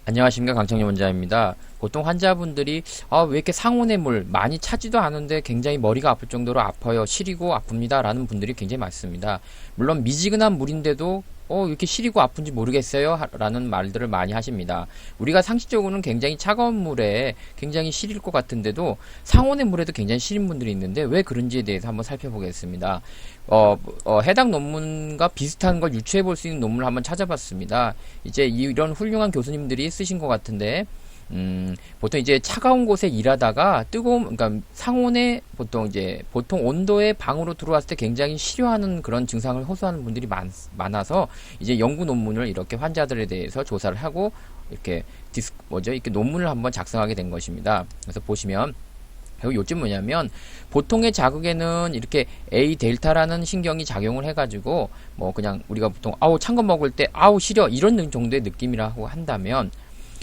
안녕하십니까, 강청년 원장입니다. 보통 환자분들이 왜 이렇게 상온의 물 많이 차지도 않은데 굉장히 머리가 아플 정도로 아파요, 시리고 아픕니다 라는 분들이 굉장히 많습니다. 물론 미지근한 물인데도 왜 이렇게 시리고 아픈지 모르겠어요 라는 말들을 많이 하십니다. 우리가 상식적으로는 굉장히 차가운 물에 굉장히 시릴 것 같은데도 상온의 물에도 굉장히 시린 분들이 있는데 왜 그런지에 대해서 한번 살펴보겠습니다. 해당 논문과 비슷한 걸 유추해 볼 수 있는 논문을 한번 찾아봤습니다. 이제 이런 훌륭한 교수님들이 쓰신 것 같은데, 보통 이제 차가운 곳에 일하다가 그러니까 상온에 보통 온도의 방으로 들어왔을 때 굉장히 싫어하는 그런 증상을 호소하는 분들이 많아서 이제 연구 논문을 이렇게 환자들에 대해서 조사를 하고 이렇게 이렇게 논문을 한번 작성하게 된 것입니다. 그래서 보시면 요즘 뭐냐면 보통의 자극에는 이렇게 A 델타라는 신경이 작용을 해가지고 뭐 그냥 우리가 보통 찬 거 먹을 때 시려 이런 정도의 느낌이라고 한다면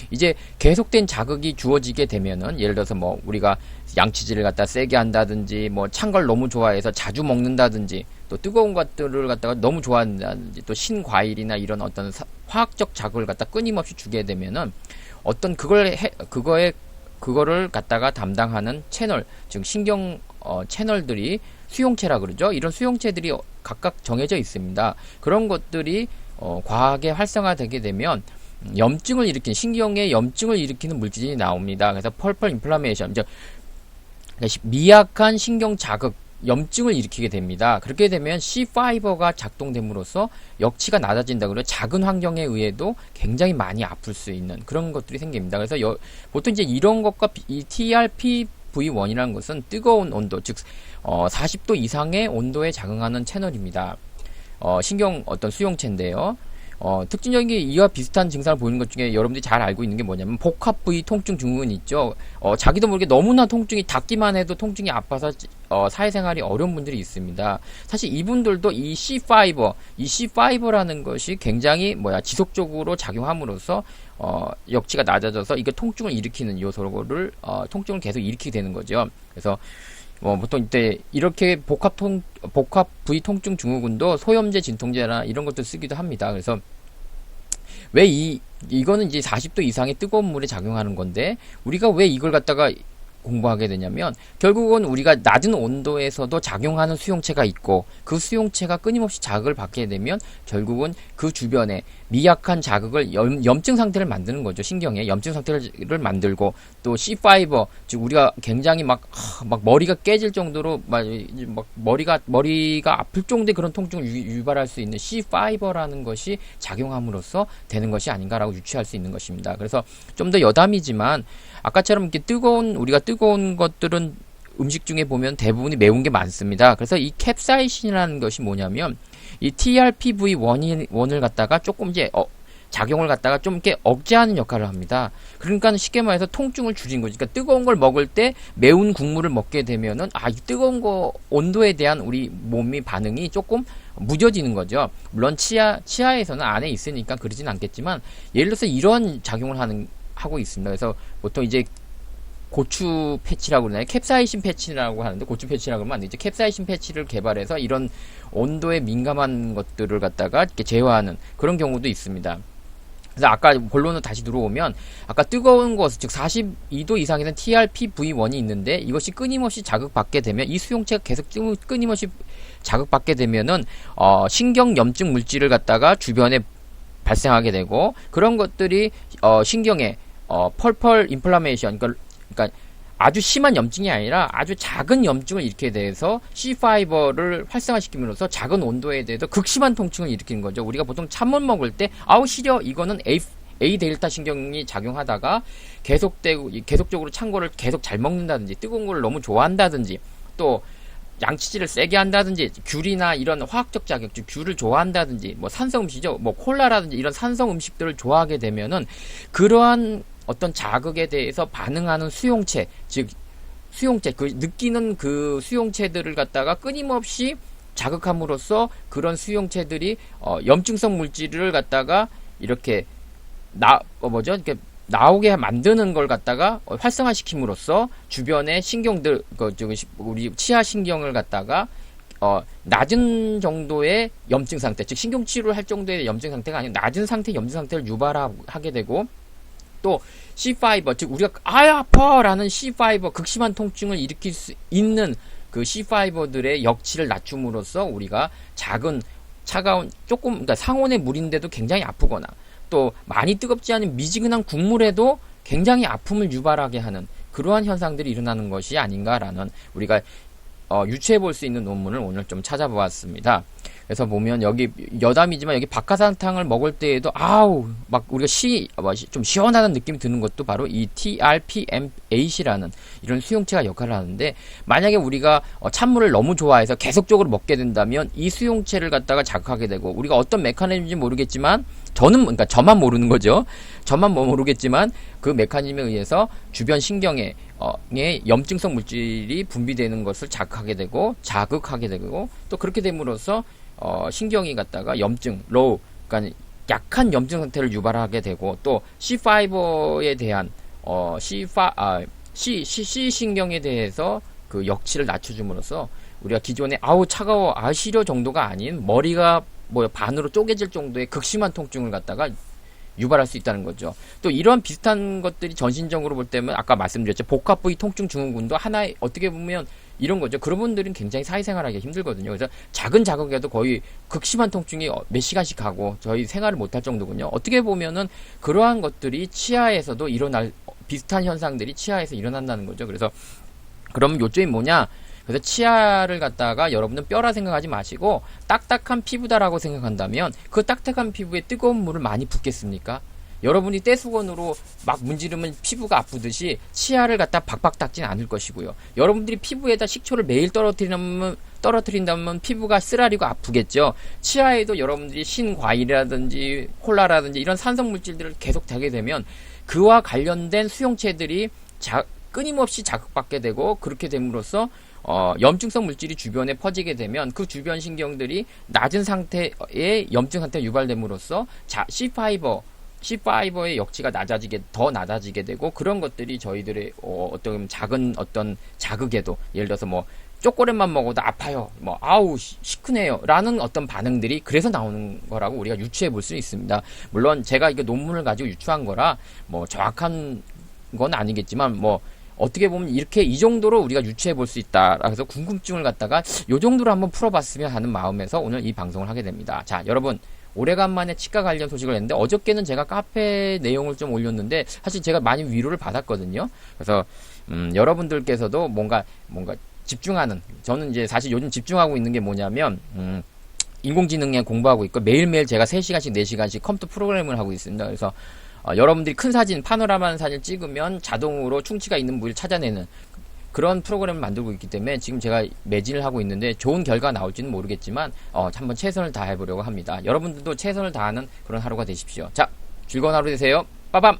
이제 계속된 자극이 주어지게 되면은 예를 들어서 뭐 우리가 양치질을 갖다 세게 한다든지 뭐 찬 걸 너무 좋아해서 자주 먹는다든지 또 뜨거운 것들을 갖다가 너무 좋아한다든지 또 신과일이나 이런 어떤 화학적 자극을 갖다 끊임없이 주게 되면은 어떤 그거를 갖다가 담당하는 채널, 즉 신경 채널들이 수용체라 그러죠. 이런 수용체들이 각각 정해져 있습니다. 그런 것들이 과하게 활성화되게 되면 신경의 염증을 일으키는 물질이 나옵니다. 그래서 펄펄 인플라메이션, 미약한 신경 자극, 염증을 일으키게 됩니다. 그렇게 되면 C5가 작동됨으로써 역치가 낮아진다. 그래서 작은 환경에 의해도 굉장히 많이 아플 수 있는 그런 것들이 생깁니다. 그래서 보통 이제 이런 것과 이 TRPV1이라는 것은 뜨거운 온도, 즉 40도 이상의 온도에 작용하는 채널입니다. 신경 어떤 수용체인데요. 특징적인 게 이와 비슷한 증상을 보이는 것 중에 여러분들이 잘 알고 있는 게 뭐냐면 복합 부위 통증 증후군 있죠. 자기도 모르게 너무나 통증이 닿기만 해도 통증이 아파서 사회생활이 어려운 분들이 있습니다. 사실 이분들도 이 C5라는 것이 굉장히 지속적으로 작용함으로써 역치가 낮아져서 이게 통증을 일으키는 요소를 통증을 계속 일으키게 되는 거죠. 그래서 보통 이때 이렇게 복합 부위 통증 증후군도 소염제 진통제나 이런 것도 쓰기도 합니다. 그래서 왜 이거는 이제 40도 이상의 뜨거운 물에 작용하는 건데 우리가 왜 이걸 갖다가 공부하게 되냐면 결국은 우리가 낮은 온도에서도 작용하는 수용체가 있고 그 수용체가 끊임없이 자극을 받게 되면 결국은 그 주변에 미약한 자극을 염증 상태를 만드는 거죠. 신경에 염증 상태를 만들고 또 C5 즉 우리가 굉장히 막 머리가 깨질 정도로 막 머리가 아플 정도의 그런 통증을 유발할 수 있는 C5라는 것이 작용함으로써 되는 것이 아닌가라고 유추할 수 있는 것입니다. 그래서 좀 더 여담이지만 아까처럼 이렇게 우리가 뜨거운 것들은 음식 중에 보면 대부분이 매운 게 많습니다. 그래서 이 캡사이신이라는 것이 뭐냐면 이 TRPV1을 갖다가 조금 이제 작용을 갖다가 좀 이렇게 억제하는 역할을 합니다. 그러니까 쉽게 말해서 통증을 줄인 거죠. 그러니까 뜨거운 걸 먹을 때 매운 국물을 먹게 되면은 이 뜨거운 거 온도에 대한 우리 몸이 반응이 조금 무뎌지는 거죠. 물론 치아에서는 안에 있으니까 그러진 않겠지만 예를 들어서 이런 작용을 하고 있습니다. 그래서 보통 이제 고추 패치라고 그러나요? 캡사이신 패치라고 하는데 고추 패치라고 하면 안 되죠. 캡사이신 패치를 개발해서 이런 온도에 민감한 것들을 갖다가 이렇게 제어하는 그런 경우도 있습니다. 그래서 아까 본론으로 다시 들어오면 아까 뜨거운 것, 즉 42도 이상에 는 TRPV1이 있는데 이것이 끊임없이 자극받게 되면 이 수용체가 계속 끊임없이 자극받게 되면은 신경 염증 물질을 갖다가 주변에 발생하게 되고 그런 것들이 신경에 펄펄 인플라메이션 그러니까 아주 심한 염증이 아니라 아주 작은 염증을 일으키게 돼서 C5를 활성화시킴으로써 작은 온도에 대해서 극심한 통증을 일으키는 거죠. 우리가 보통 찬물 먹을 때 시려 이거는 A 델타 신경이 작용하다가 계속적으로 찬 거를 계속 잘 먹는다든지 뜨거운 거를 너무 좋아한다든지 또 양치질을 세게 한다든지 귤이나 이런 화학적 자극, 즉 귤을 좋아한다든지 산성 음식이죠. 콜라라든지 이런 산성 음식들을 좋아하게 되면은 그러한 어떤 자극에 대해서 반응하는 수용체, 즉 수용체, 느끼는 그 수용체들을 갖다가 끊임없이 자극함으로써 그런 수용체들이 염증성 물질을 갖다가 이렇게 이렇게 나오게 만드는 걸 갖다가 활성화시킴으로써 주변의 신경들, 우리 치아 신경을 갖다가 낮은 정도의 염증 상태, 즉 신경치료를 할 정도의 염증 상태가 아니라 낮은 상태 염증 상태를 유발하게 되고 또 C5, 즉 우리가 아파라는 C5 극심한 통증을 일으킬 수 있는 그 C5들의 역치를 낮춤으로써 우리가 작은 차가운 조금 그러니까 상온의 물인데도 굉장히 아프거나 또 많이 뜨겁지 않은 미지근한 국물에도 굉장히 아픔을 유발하게 하는 그러한 현상들이 일어나는 것이 아닌가라는 우리가 유추해 볼 수 있는 논문을 오늘 좀 찾아보았습니다. 그래서 보면 여기 여담이지만 여기 박하사탕을 먹을 때에도 아우 막 우리가 좀 시원하다는 느낌이 드는 것도 바로 이 TRPM8이라는 이런 수용체가 역할을 하는데 만약에 우리가 찬물을 너무 좋아해서 계속적으로 먹게 된다면 이 수용체를 갖다가 자극하게 되고 우리가 어떤 메커니즘인지 모르겠지만 그러니까 저만 모르는 거죠. 저만 모르겠지만 그 메커니즘에 의해서 주변 신경에 염증성 물질이 분비되는 것을 자극하게 되고 또 그렇게 됨으로써 신경이 갖다가 그러니까 약한 염증 상태를 유발하게 되고 또 C5에 대한 C 신경에 대해서 그 역치를 낮춰줌으로써 우리가 기존에 아우 차가워 시려 정도가 아닌 머리가 반으로 쪼개질 정도의 극심한 통증을 갖다가 유발할 수 있다는 거죠. 또 이러한 비슷한 것들이 전신적으로 볼 때면 아까 말씀드렸죠. 복합 부위 통증 증후군도 하나의 어떻게 보면 이런 거죠. 그런 분들은 굉장히 사회생활하기 힘들거든요. 그래서 작은 자극에도 거의 극심한 통증이 몇 시간씩 가고 저희 생활을 못할 정도군요. 어떻게 보면은 그러한 것들이 치아에서도 비슷한 현상들이 치아에서 일어난다는 거죠. 그래서 그러면 요점이 뭐냐? 그래서 치아를 갖다가 여러분은 뼈라 생각하지 마시고 딱딱한 피부다라고 생각한다면 그 딱딱한 피부에 뜨거운 물을 많이 붓겠습니까? 여러분이 떼수건으로 막 문지르면 피부가 아프듯이 치아를 갖다 박박 닦진 않을 것이고요. 여러분들이 피부에다 식초를 매일 떨어뜨린다면 피부가 쓰라리고 아프겠죠. 치아에도 여러분들이 신과일이라든지 콜라라든지 이런 산성 물질들을 계속 대게 되면 그와 관련된 수용체들이 끊임없이 자극받게 되고 그렇게 됨으로써 염증성 물질이 주변에 퍼지게 되면 그 주변 신경들이 낮은 상태의 염증 상태가 유발됨으로써 C5의 역치가 더 낮아지게 되고 그런 것들이 저희들의 어떤 작은 어떤 자극에도 예를 들어서 초콜릿만 먹어도 아파요. 아우 시큰해요. 라는 어떤 반응들이 그래서 나오는 거라고 우리가 유추해 볼 수 있습니다. 물론 제가 이거 논문을 가지고 유추한 거라 정확한 건 아니겠지만 어떻게 보면 이렇게 이 정도로 우리가 유추해 볼 수 있다. 그래서 궁금증을 갖다가 이 정도로 한번 풀어봤으면 하는 마음에서 오늘 이 방송을 하게 됩니다. 자, 여러분 오래간만에 치과 관련 소식을 했는데 어저께는 제가 카페 내용을 좀 올렸는데 사실 제가 많이 위로를 받았거든요. 그래서 여러분들께서도 뭔가 집중하는 저는 이제 사실 요즘 집중하고 있는 게 뭐냐면 인공지능에 공부하고 있고 매일매일 제가 3시간씩 4시간씩 컴퓨터 프로그램을 하고 있습니다. 그래서 여러분들이 큰 사진, 파노라마 사진을 찍으면 자동으로 충치가 있는 부위를 찾아내는 그런 프로그램을 만들고 있기 때문에 지금 제가 매진을 하고 있는데 좋은 결과가 나올지는 모르겠지만 한번 최선을 다해보려고 합니다. 여러분들도 최선을 다하는 그런 하루가 되십시오. 자, 즐거운 하루 되세요. 빠밤!